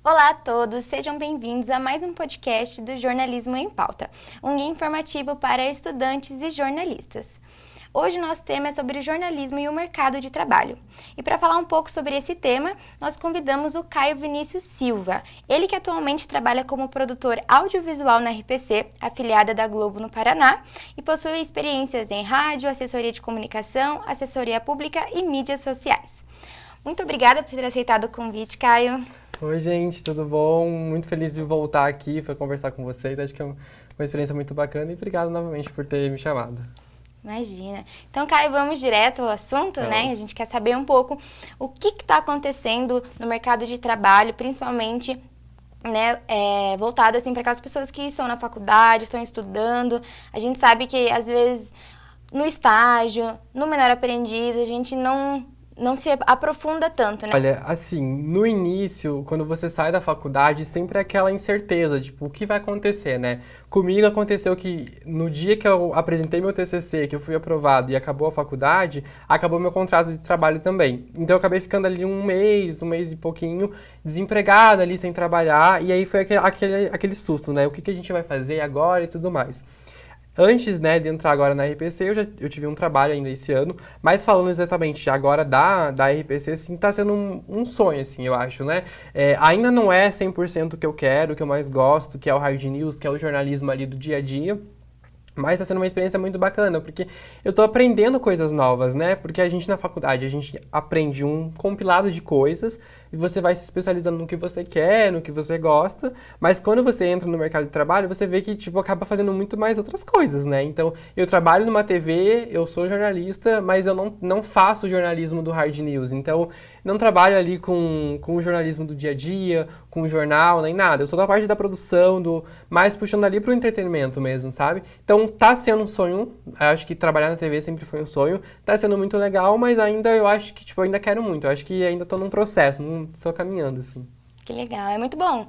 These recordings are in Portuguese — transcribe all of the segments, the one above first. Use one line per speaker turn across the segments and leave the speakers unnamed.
Olá a todos, sejam bem-vindos a mais um podcast do Jornalismo em Pauta, um guia informativo para estudantes e jornalistas. Hoje o nosso tema é sobre jornalismo e o mercado de trabalho. E para falar um pouco sobre esse tema, nós convidamos o Caio Vinícius Silva, ele que atualmente trabalha como produtor audiovisual na RPC, afiliada da Globo no Paraná, e possui experiências em rádio, assessoria de comunicação, assessoria pública e mídias sociais. Muito obrigada por ter aceitado o convite, Caio.
Oi, gente, tudo bom? Muito feliz de voltar aqui para conversar com vocês. Acho que é uma experiência muito bacana e obrigado novamente por ter me chamado.
Imagina. Então, Caio, vamos direto ao assunto, né? A gente quer saber um pouco o que está acontecendo no mercado de trabalho, principalmente, né, voltado assim para aquelas pessoas que estão na faculdade, estão estudando. A gente sabe que, às vezes, no estágio, no menor aprendiz, a gente não se aprofunda tanto, né?
Olha, assim, no início, quando você sai da faculdade, sempre é aquela incerteza, tipo, o que vai acontecer, né? Comigo aconteceu que no dia que eu apresentei meu TCC, que eu fui aprovado e acabou a faculdade, acabou meu contrato de trabalho também. Então eu acabei ficando ali um mês e pouquinho, desempregado ali, sem trabalhar, e aí foi aquele susto, né? O que a gente vai fazer agora e tudo mais. Antes, né, de entrar agora na RPC, eu tive um trabalho ainda esse ano, mas falando exatamente agora da RPC, assim, tá sendo um sonho, assim, eu acho, né? Ainda não é 100% o que eu quero, o que eu mais gosto, que é o hard news, que é o jornalismo ali do dia a dia, mas está sendo uma experiência muito bacana, porque eu estou aprendendo coisas novas, né? Porque a gente na faculdade, a gente aprende um compilado de coisas e você vai se especializando no que você quer, no que você gosta, mas quando você entra no mercado de trabalho, você vê que, tipo, acaba fazendo muito mais outras coisas, né? Então, eu trabalho numa TV, eu sou jornalista, mas eu não faço jornalismo do hard news, então, não trabalho ali com o jornalismo do dia a dia, com o jornal, nem nada. Eu sou da parte da produção, mais puxando ali pro entretenimento mesmo, sabe? Então tá sendo um sonho, acho que trabalhar na TV sempre foi um sonho, tá sendo muito legal, mas ainda eu acho que, tipo, eu ainda quero muito, eu acho que ainda tô num processo, não tô caminhando, assim.
Que legal, é muito bom.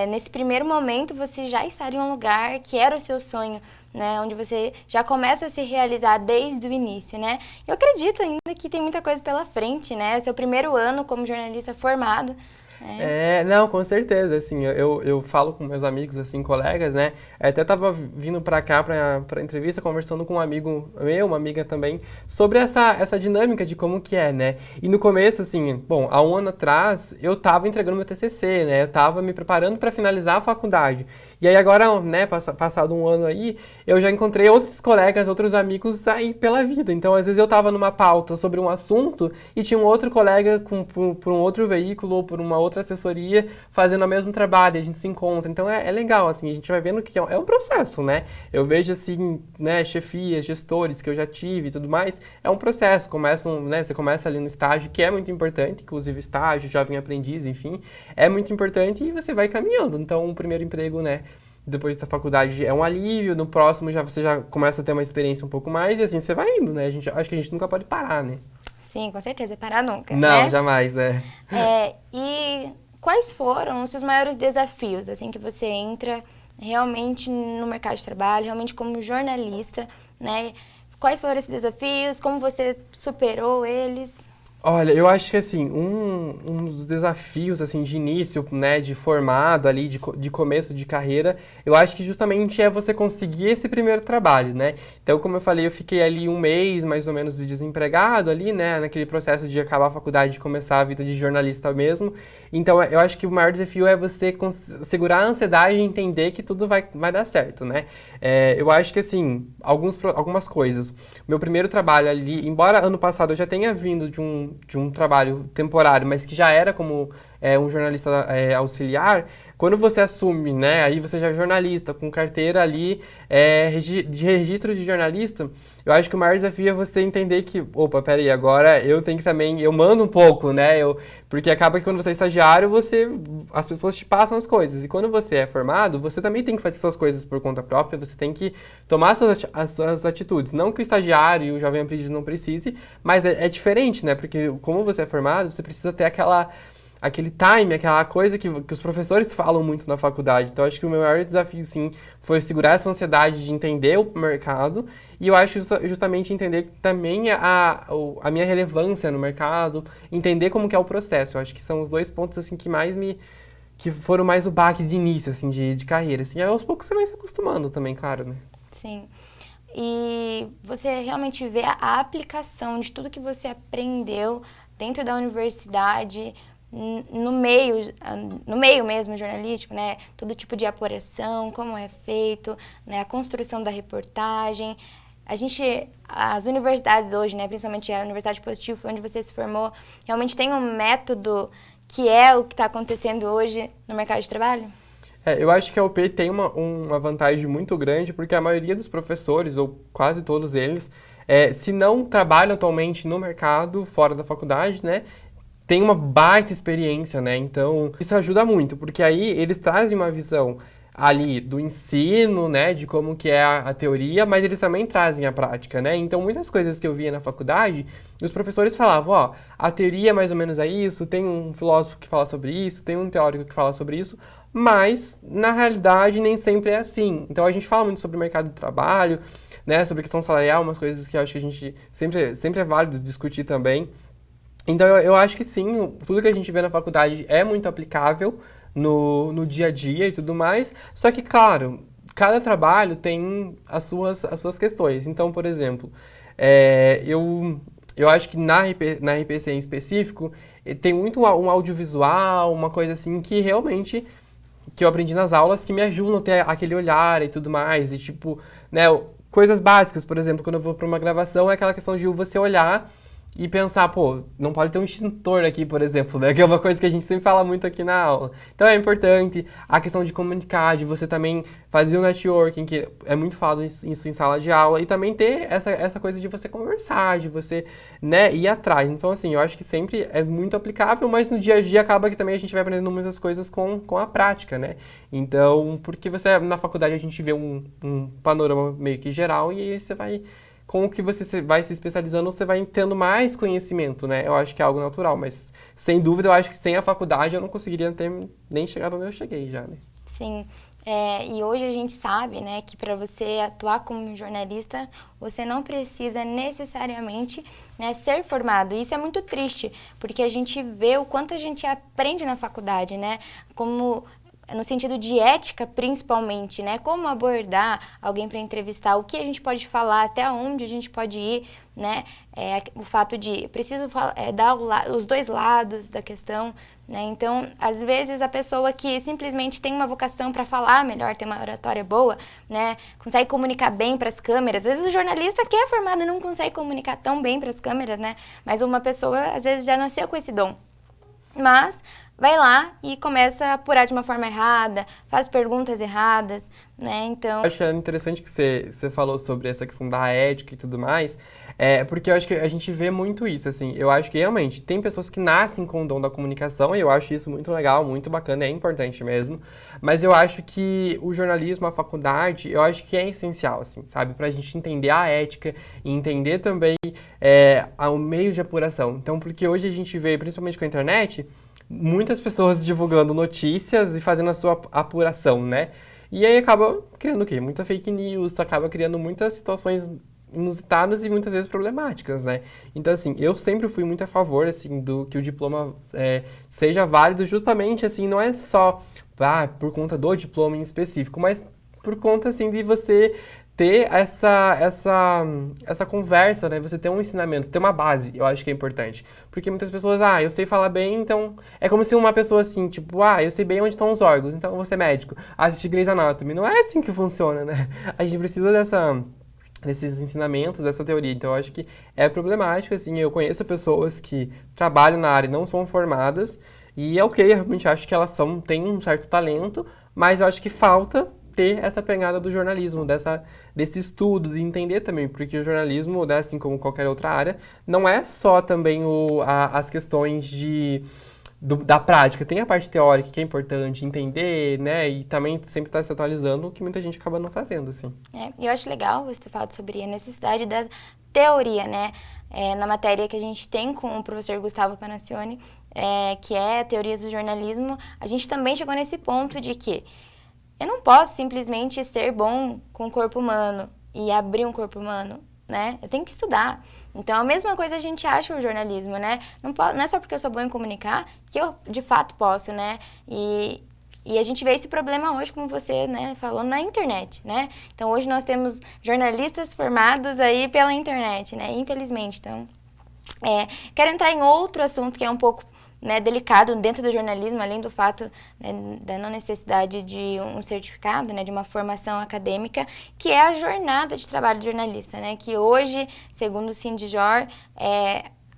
Nesse primeiro momento, você já está em um lugar que era o seu sonho, né? Onde você já começa a se realizar desde o início, né? Eu acredito ainda que tem muita coisa pela frente, né? Seu primeiro ano como jornalista formado, né?
Não, com certeza, assim, eu falo com meus amigos, assim, colegas, né, até tava vindo pra cá, pra entrevista, conversando com um amigo meu, uma amiga também, sobre essa dinâmica de como que é, né, e no começo, assim, bom, há um ano atrás, eu tava entregando meu TCC, né, eu tava me preparando pra finalizar a faculdade, e aí agora, né, passado um ano aí, eu já encontrei outros colegas, outros amigos aí pela vida, então às vezes eu tava numa pauta sobre um assunto e tinha um outro colega por um outro veículo ou por uma outra assessoria fazendo o mesmo trabalho, e a gente se encontra. Então é legal, assim, a gente vai vendo que é um processo, né? Eu vejo, assim, né, chefias, gestores que eu já tive e tudo mais, é um processo. Né, você começa ali no estágio, que é muito importante, inclusive estágio, jovem aprendiz, enfim, é muito importante e você vai caminhando. Então o primeiro emprego, né, depois da faculdade é um alívio, no próximo você já começa a ter uma experiência um pouco mais e assim você vai indo, né? Acho que a gente nunca pode parar, né?
Sim, com certeza, parar nunca,
Não,
né?
jamais, né?
E quais foram os seus maiores desafios, assim, que você entra realmente no mercado de trabalho, realmente como jornalista, né? Quais foram esses desafios? Como você superou eles?
Olha, eu acho que assim, um dos desafios assim de início, né, de formado ali, de começo de carreira, eu acho que justamente é você conseguir esse primeiro trabalho, né? Então, como eu falei, eu fiquei ali um mês mais ou menos de desempregado ali, né, naquele processo de acabar a faculdade e começar a vida de jornalista mesmo. Então, eu acho que o maior desafio é você segurar a ansiedade e entender que tudo vai dar certo, né? Eu acho que assim, algumas coisas. Meu primeiro trabalho ali, embora ano passado eu já tenha vindo de um trabalho temporário, mas que já era como um jornalista auxiliar, quando você assume, né, aí você já é jornalista, com carteira ali de registro de jornalista, eu acho que o maior desafio é você entender que, opa, peraí, agora eu tenho que também, eu mando um pouco, né, porque acaba que quando você é estagiário, as pessoas te passam as coisas, e quando você é formado, você também tem que fazer suas coisas por conta própria, você tem que tomar as suas atitudes, não que o estagiário e o jovem aprendiz não precise, mas é diferente, né, porque como você é formado, você precisa ter aquele time, aquela coisa que os professores falam muito na faculdade. Então, acho que o meu maior desafio, sim, foi segurar essa ansiedade de entender o mercado e eu acho justamente entender também a minha relevância no mercado, entender como que é o processo. Eu acho que são os dois pontos, assim, que mais que foram mais o baque de início, assim, de carreira, assim. Aí, aos poucos você vai se acostumando também, claro, né?
Sim. E você realmente vê a aplicação de tudo que você aprendeu dentro da universidade, no meio mesmo jornalístico, né? Todo tipo de apuração, como é feito, né? A construção da reportagem. As universidades hoje, né? Principalmente a Universidade Positivo, onde você se formou, realmente tem um método que é o que está acontecendo hoje no mercado de trabalho?
Eu acho que a UP tem uma vantagem muito grande, porque a maioria dos professores, ou quase todos eles, se não trabalham atualmente no mercado, fora da faculdade, né, tem uma baita experiência, né? Então, isso ajuda muito, porque aí eles trazem uma visão ali do ensino, né, de como que é a teoria, mas eles também trazem a prática, né? Então, muitas coisas que eu via na faculdade, os professores falavam, ó, a teoria mais ou menos é isso, tem um filósofo que fala sobre isso, tem um teórico que fala sobre isso, mas, na realidade, nem sempre é assim. Então, a gente fala muito sobre o mercado de trabalho, né, sobre questão salarial, umas coisas que eu acho que a gente sempre é válido discutir também. Então, eu acho que sim, tudo que a gente vê na faculdade é muito aplicável no dia a dia e tudo mais. Só que, claro, cada trabalho tem as suas questões. Então, por exemplo, eu acho que na RPC em específico, tem muito um audiovisual, uma coisa assim que realmente que eu aprendi nas aulas que me ajudam a ter aquele olhar e tudo mais. E tipo, né, coisas básicas, por exemplo, quando eu vou para uma gravação, é aquela questão de você olhar e pensar, pô, não pode ter um extintor aqui, por exemplo, né? Que é uma coisa que a gente sempre fala muito aqui na aula. Então é importante a questão de comunicar, de você também fazer o networking, que é muito falado isso em sala de aula, e também ter essa coisa de você conversar, de você, né, ir atrás. Então, assim, eu acho que sempre é muito aplicável, mas no dia a dia acaba que também a gente vai aprendendo muitas coisas com a prática, né? Então, porque na faculdade a gente vê um panorama meio que geral e aí você vai com o que você vai se especializando, você vai tendo mais conhecimento, né? Eu acho que é algo natural, mas sem dúvida eu acho que sem a faculdade eu não conseguiria ter nem chegado onde eu cheguei já, né?
Sim. E hoje a gente sabe, né, que para você atuar como jornalista, você não precisa necessariamente, né, ser formado. Isso é muito triste, porque a gente vê o quanto a gente aprende na faculdade, né? Como no sentido de ética, principalmente, né? Como abordar alguém para entrevistar, o que a gente pode falar, até onde a gente pode ir, né? O fato de preciso dar os dois lados da questão, né? Então, às vezes, a pessoa que simplesmente tem uma vocação para falar melhor, tem uma oratória boa, né? Consegue comunicar bem para as câmeras. Às vezes, o jornalista que é formado não consegue comunicar tão bem para as câmeras, né? Mas uma pessoa, às vezes, já nasceu com esse dom. Mas vai lá e começa a apurar de uma forma errada, faz perguntas erradas, né? Então...
Eu acho que é interessante que você falou sobre essa questão da ética e tudo mais, porque eu acho que a gente vê muito isso, assim. Eu acho que realmente tem pessoas que nascem com o dom da comunicação e eu acho isso muito legal, muito bacana, é importante mesmo. Mas eu acho que o jornalismo, a faculdade, eu acho que é essencial, assim, sabe? Pra gente entender a ética e entender também o meio de apuração. Então, porque hoje a gente vê, principalmente com a internet, muitas pessoas divulgando notícias e fazendo a sua apuração, né? E aí acaba criando o quê? Muita fake news, acaba criando muitas situações inusitadas e muitas vezes problemáticas, né? Então, assim, eu sempre fui muito a favor, assim, do que o diploma seja válido justamente, assim, não é só por conta do diploma em específico, mas por conta, assim, de você ter essa conversa, né? Você ter um ensinamento, ter uma base, eu acho que é importante. Porque muitas pessoas, eu sei falar bem, então... É como se uma pessoa assim, tipo, eu sei bem onde estão os órgãos, então eu vou ser médico. Assistir Grey's Anatomy. Não é assim que funciona, né? A gente precisa desses ensinamentos, dessa teoria. Então, eu acho que é problemático, assim. Eu conheço pessoas que trabalham na área e não são formadas. E é ok, eu realmente acho que elas têm um certo talento, mas eu acho que falta ter essa pegada do jornalismo, desse estudo, de entender também, porque o jornalismo, né, assim como qualquer outra área, não é só também as questões da prática, tem a parte teórica que é importante entender, né, e também sempre estar se atualizando, o que muita gente acaba não fazendo, assim.
Eu acho legal você ter falado sobre a necessidade da teoria, né, na matéria que a gente tem com o professor Gustavo Panacione, que é Teorias do Jornalismo, a gente também chegou nesse ponto de que eu não posso simplesmente ser bom com o corpo humano e abrir um corpo humano. né? Eu tenho que estudar. Então, a mesma coisa a gente acha o jornalismo, né? Não é só porque eu sou boa em comunicar que eu, de fato, posso, né? E a gente vê esse problema hoje, como você, né, falou, na internet, né? Então, hoje nós temos jornalistas formados aí pela internet, né? Infelizmente. Então, quero entrar em outro assunto que é um pouco, né, delicado dentro do jornalismo, além do fato, né, da não necessidade de um certificado, né, de uma formação acadêmica, que é a jornada de trabalho do jornalista, né? Que hoje, segundo o Sindijor,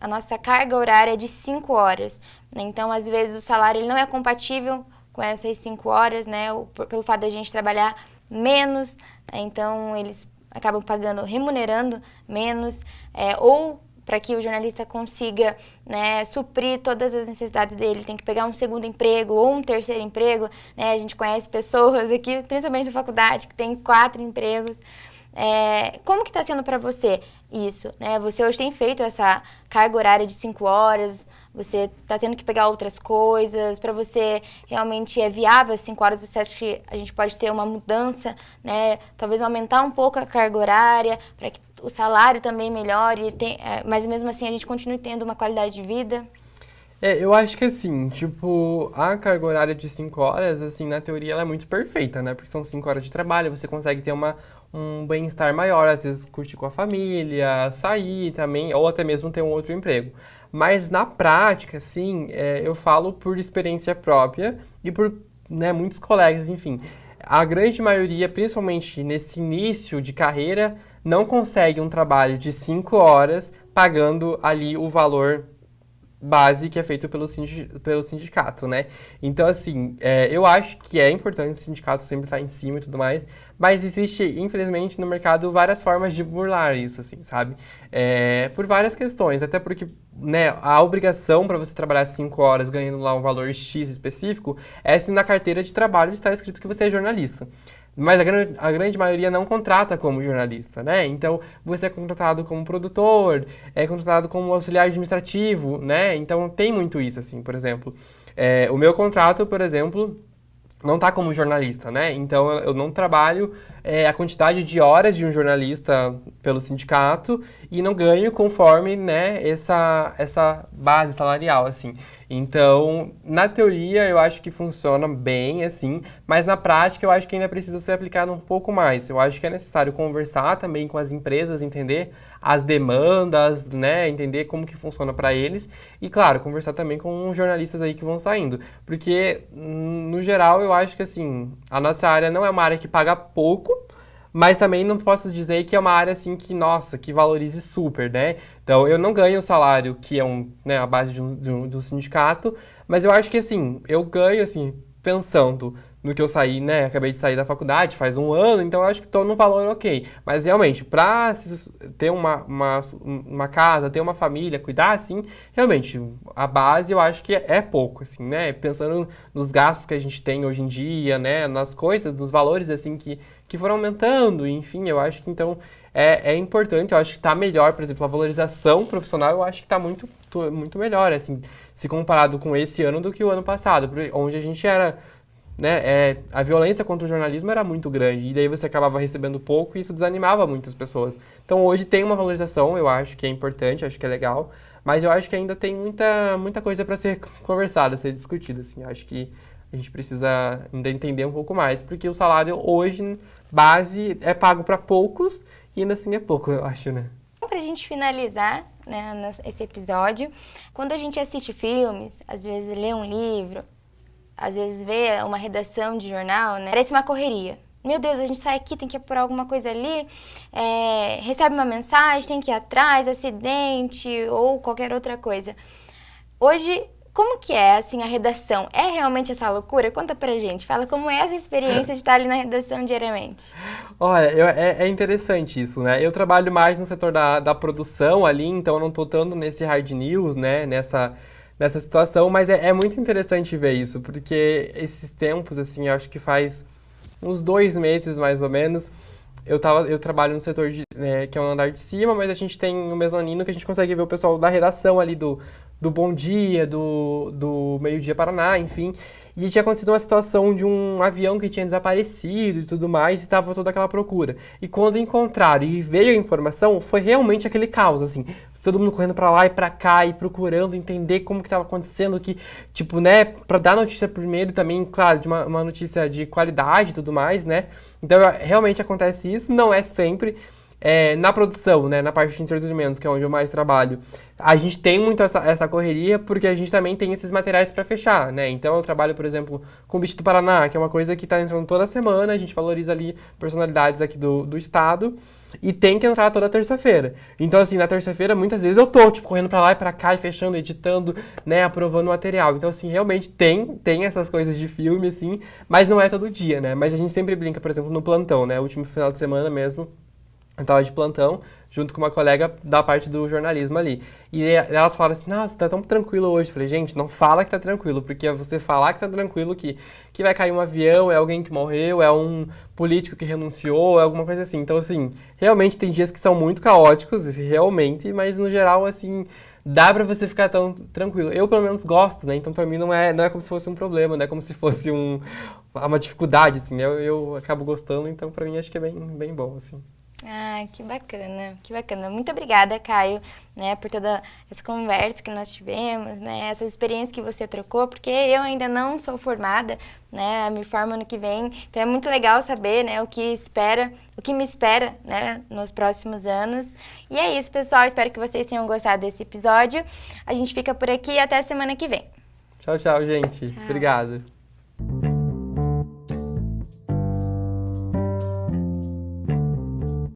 a nossa carga horária é de 5 horas. Né? Então, às vezes, o salário ele não é compatível com essas 5 horas, né? Pelo fato da gente trabalhar menos, né? Então eles acabam remunerando menos, ou para que o jornalista consiga, né, suprir todas as necessidades dele, tem que pegar um segundo emprego ou um terceiro emprego, né? A gente conhece pessoas aqui, principalmente na faculdade, que tem 4 empregos. Como que está sendo para você isso, né? Você hoje tem feito essa carga horária de 5 horas, você está tendo que pegar outras coisas, para você realmente é viável as 5 horas, você acha que a gente pode ter uma mudança, né? Talvez aumentar um pouco a carga horária, para que o salário também melhore, mas mesmo assim a gente continue tendo uma qualidade de vida?
Eu acho que assim, tipo, a carga horária de 5 horas, assim, na teoria ela é muito perfeita, né? Porque são 5 horas de trabalho, você consegue ter um bem-estar maior, às vezes curtir com a família, sair também, ou até mesmo ter um outro emprego. Mas na prática, assim, eu falo por experiência própria e por, né, muitos colegas, enfim. A grande maioria, principalmente nesse início de carreira, não consegue um trabalho de 5 horas pagando ali o valor base que é feito pelo sindicato, né? Então, assim, eu acho que é importante o sindicato sempre estar em cima e tudo mais, mas existe, infelizmente, no mercado várias formas de burlar isso, assim, sabe? Por várias questões, até porque, né, a obrigação para você trabalhar 5 horas ganhando lá um valor X específico é se na carteira de trabalho está escrito que você é jornalista. Mas a grande maioria não contrata como jornalista, né? Então, você é contratado como produtor, é contratado como auxiliar administrativo, né? Então, tem muito isso, assim, por exemplo. O meu contrato, por exemplo, não tá como jornalista, né? Então, eu não trabalho a quantidade de horas de um jornalista pelo sindicato e não ganho conforme, né, essa base salarial, assim. Então, na teoria, eu acho que funciona bem, assim, mas na prática eu acho que ainda precisa ser aplicado um pouco mais. Eu acho que é necessário conversar também com as empresas, entender as demandas, né, entender como que funciona para eles e, claro, conversar também com os jornalistas aí que vão saindo. Porque, no geral, eu acho que, assim, a nossa área não é uma área que paga pouco, mas também não posso dizer que é uma área, assim, que, nossa, que valorize super, né? Então, eu não ganho o salário que é né, a base do sindicato, mas eu acho que, assim, eu ganho, assim, pensando no que eu saí, né? Acabei de sair da faculdade faz um ano, então eu acho que estou no valor ok. Mas, realmente, para ter uma casa, ter uma família, cuidar, assim, realmente, a base eu acho que é pouco, assim, né? Pensando nos gastos que a gente tem hoje em dia, né? Nas coisas, nos valores, assim, que foram aumentando, enfim, eu acho que, então, é importante, eu acho que está melhor, por exemplo, a valorização profissional, eu acho que está muito, muito melhor, assim, se comparado com esse ano do que o ano passado, onde a gente era, né, a violência contra o jornalismo era muito grande, e daí você acabava recebendo pouco e isso desanimava muitas pessoas. Então, hoje tem uma valorização, eu acho que é importante, acho que é legal, mas eu acho que ainda tem muita coisa para ser conversada, ser discutida, assim, eu acho que a gente precisa ainda entender um pouco mais, porque o salário hoje, base, é pago para poucos, e ainda assim é pouco, eu acho, né?
Para a gente finalizar, né, esse episódio, quando a gente assiste filmes, às vezes lê um livro, às vezes vê uma redação de jornal, né, parece uma correria. Meu Deus, a gente sai aqui, tem que apurar alguma coisa ali, recebe uma mensagem, tem que ir atrás, acidente ou qualquer outra coisa. Hoje, como que é, assim, a redação? É realmente essa loucura? Conta pra gente, fala como é essa experiência de estar ali na redação diariamente.
Olha, é interessante isso, né? Eu trabalho mais no setor da produção ali, então eu não tô tanto nesse hard news, né? Nessa situação, mas é muito interessante ver isso, porque esses tempos, assim, eu acho que faz uns 2 meses, mais ou menos, eu trabalho no setor que é o andar de cima, mas a gente tem o mezanino que a gente consegue ver o pessoal da redação ali do Bom Dia, do Meio-Dia Paraná, enfim. E tinha acontecido uma situação de um avião que tinha desaparecido e tudo mais, e estava toda aquela procura. E quando encontraram e veio a informação, foi realmente aquele caos, assim. Todo mundo correndo pra lá e pra cá e procurando entender como que estava acontecendo, que, tipo, né, pra dar notícia primeiro também, claro, de uma notícia de qualidade e tudo mais, né. Então, realmente acontece isso, não é sempre. Na produção, né, na parte de entretenimento, que é onde eu mais trabalho, a gente tem muito essa correria, porque a gente também tem esses materiais para fechar, né? Então eu trabalho, por exemplo, com o Bicho do Paraná, que é uma coisa que está entrando toda semana, a gente valoriza ali personalidades aqui do estado, e tem que entrar toda terça-feira. Então, assim, na terça-feira, muitas vezes eu tô, tipo, correndo para lá e para cá, e fechando, editando, né, aprovando o material. Então, assim, realmente tem essas coisas de filme, assim, mas não é todo dia, né? Mas a gente sempre brinca, por exemplo, no plantão, né? O último final de semana mesmo, eu tava de plantão, junto com uma colega da parte do jornalismo ali. E elas falaram assim, nossa, tá tão tranquilo hoje. Eu falei, gente, não fala que tá tranquilo, porque é você falar que tá tranquilo que vai cair um avião, é alguém que morreu, é um político que renunciou, é alguma coisa assim. Então, assim, realmente tem dias que são muito caóticos, realmente, mas no geral, assim, dá pra você ficar tão tranquilo. Eu, pelo menos, gosto, né? Então, pra mim, não é como se fosse um problema, não é como se fosse uma dificuldade, assim, né? Eu acabo gostando, então, pra mim, acho que é bem, bem bom, assim.
Ah, que bacana, que bacana. Muito obrigada, Caio, né, por toda essa conversa que nós tivemos, né, essas experiências que você trocou, porque eu ainda não sou formada, né, me formo ano que vem, então é muito legal saber, né, o que me espera, né, nos próximos anos. E é isso, pessoal, espero que vocês tenham gostado desse episódio. A gente fica por aqui e até semana que vem.
Tchau, tchau, gente.
Tchau.
Obrigado.